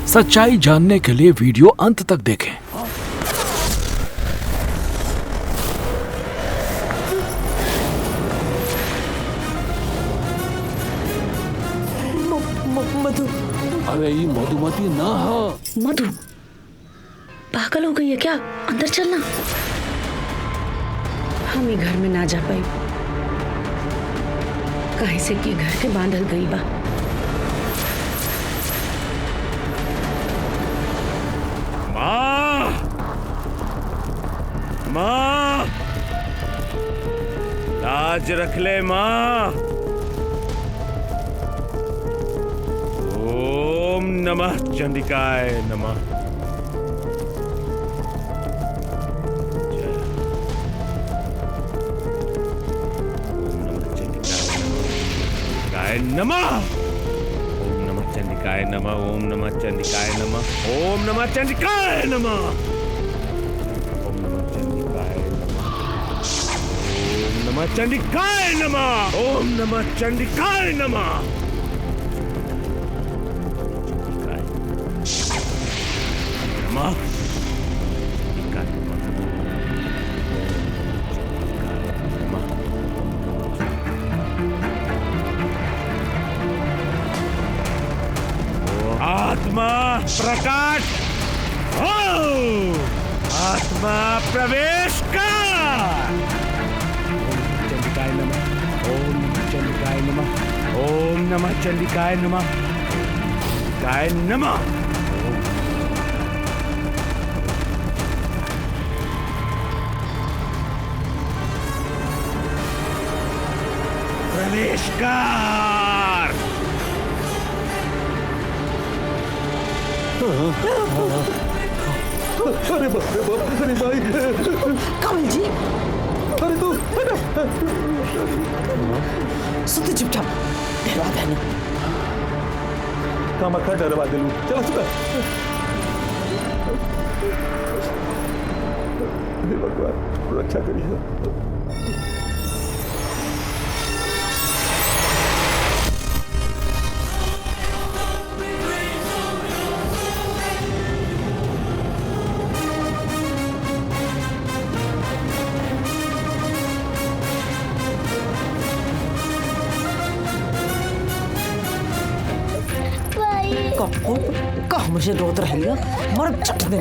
सच्चाई जानने के लिए वीडियो अंत तक देखें। मधु, अरे ये मधुमती ना हो। मधु पागल हो गई है क्या? अंदर चलना। हम ही घर में ना जा पाई, काहे से कि घर के बांधल गई बा। माँ, माँ, लाज रख ले माँ। ओम नमः चंडिकाय नमः। नमः। ओम नमः चंडिकाय नमः। ओम नमः चंडिकाय नमः। ओम नमः चंडिकाय नमः। ओम नमः चंडिकाय नमः। ओम नमः चंडिकाय नमः। ओम नमः चंडिकाय नमः। नमः आत्मा प्रकाश हो, आत्मा प्रवेश कर। चंडिकाय नमः। ओम चंडिकाय नमः। ओम नमः चंडिकाय नमः। चंडिकाय नमः। प्रवेश कर। अरे बाप रे बाप, अरे भाई कमल जी, अरे तू सुते चुपचाप। डरवा देना। काम अखा डरवा दिलू। चला सुता। हे भगवान रक्षा करिए। कहाँ मुझे रोत रहिएगा, मर चट दे।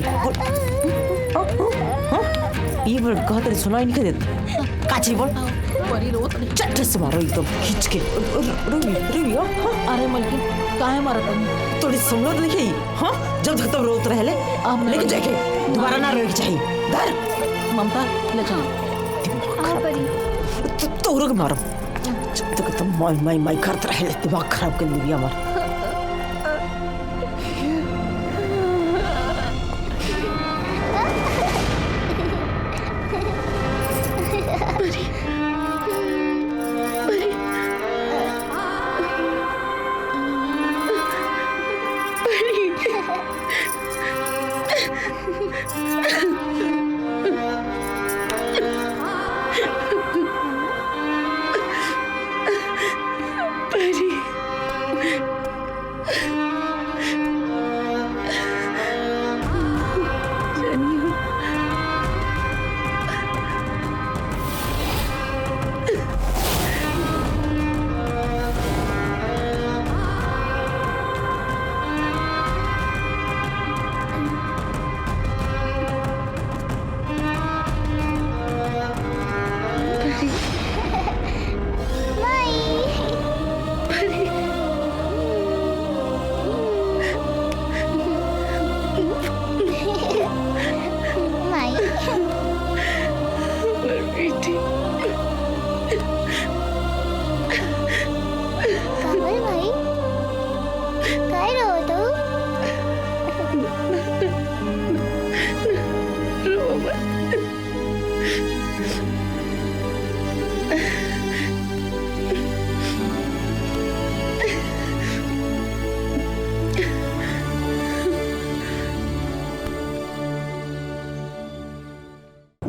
ये बोल कहा तेरी सुनाई नहीं देती। काची बोल चट से मारो एकदम खींच के। रुबी अरे मलकिन काहे मारत तुम? थोड़ी सुनो तो देखी। हाँ जब तक तुम रोत रहे लेकिन जाके दोबारा ना रोके चाहिए। धर ममता ले चल। तो रुक मारो जब तक तुम माई माई करते रहे। दिमाग खराब कर दिया हमारा।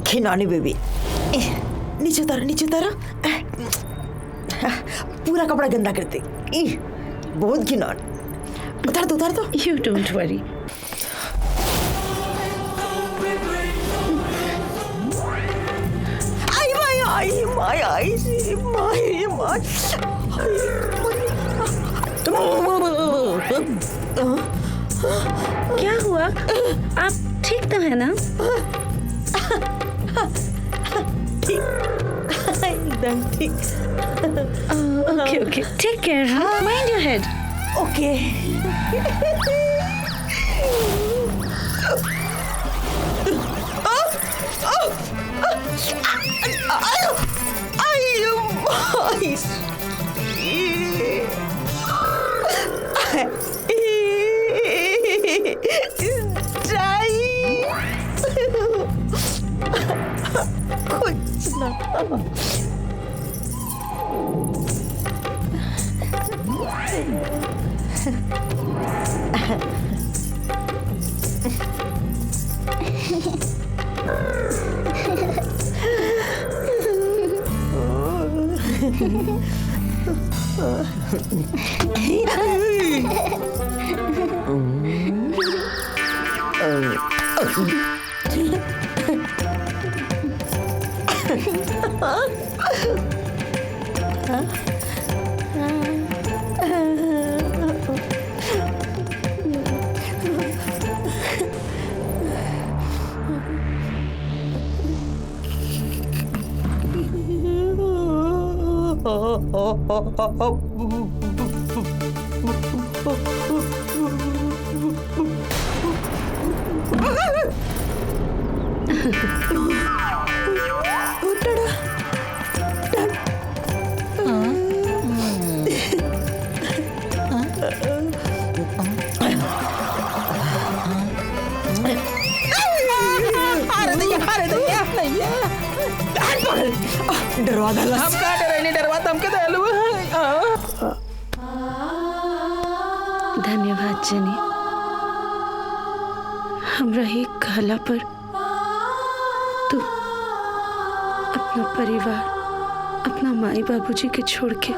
खिनौनी बेबी नीचे उतारो पूरा कपड़ा गंदा करते बहुत घिनौन। उतार दो You don't worry. क्या हुआ? आप ठीक तो है ना? एकदम ठीक। Okay. Take care, huh? Mind your head. ओके कुछ ना डरवा दला हम का डरे नहीं डरवा तम के देलु धन्यवाद जनी। हमरा ही कहला पर तू अपना परिवार, अपना माई बाबूजी के छोड़ के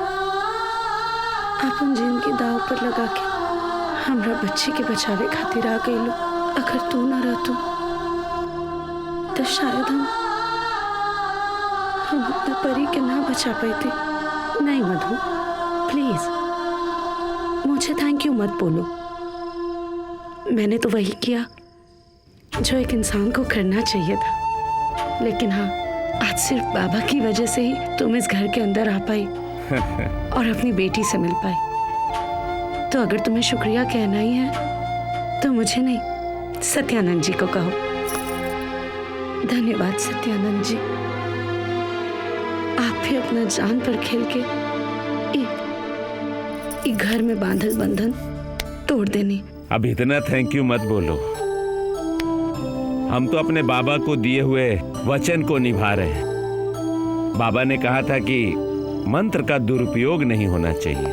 अपन जिंदगी दाव पर लगा के हमरा बच्ची के बचावे खातिर आ गई लो। अगर तू ना रहतू तो शायद हम अपना परी के ना बचा पाते। नहीं मधु, प्लीज मुझे थैंक यू मत बोलो। मैंने तो वही किया जो एक इंसान को करना चाहिए था। लेकिन हाँ, आज सिर्फ बाबा की वजह से ही तुम इस घर के अंदर आ पाई और अपनी बेटी से मिल पाई। तो अगर तुम्हें शुक्रिया कहना ही है तो मुझे नहीं, सत्यानंद जी को कहो। धन्यवाद सत्यानंद जी, आप भी अपना जान पर खेल के एक घर में बांधल बंधन तोड़ देने। अब इतना थैंक यू मत बोलो। हम तो अपने बाबा को दिए हुए वचन को निभा रहे हैं। बाबा ने कहा था कि मंत्र का दुरुपयोग नहीं होना चाहिए,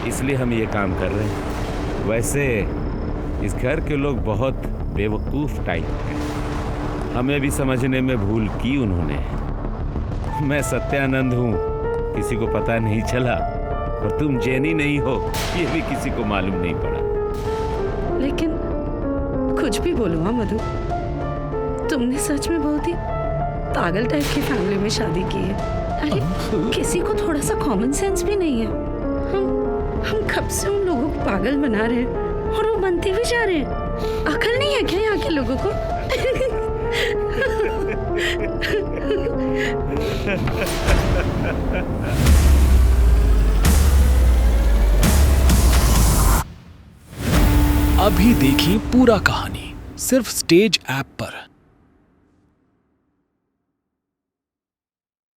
इसलिए हम ये काम कर रहे हैं। वैसे इस घर के लोग बहुत बेवकूफ टाइप हैं, हमें भी समझने में भूल की उन्होंने। मैं सत्यानंद हूँ, किसी को पता नहीं चला, और तुम जेनी नहीं हो ये भी किसी को मालूम नहीं पड़ा। लेकिन कुछ भी बोलो हाँ मधु, तुमने सच में बहुत ही पागल टाइप की फैमिली में शादी की है। अरे किसी को थोड़ा सा कॉमन सेंस भी नहीं है। हम कब से उन लोगों को पागल बना रहे हैं और वो बनते भी जा रहे हैं। अकल नहीं है क्या यहाँ के लोगों को? अभी देखिए पूरा कहानी सिर्फ स्टेज ऐप पर।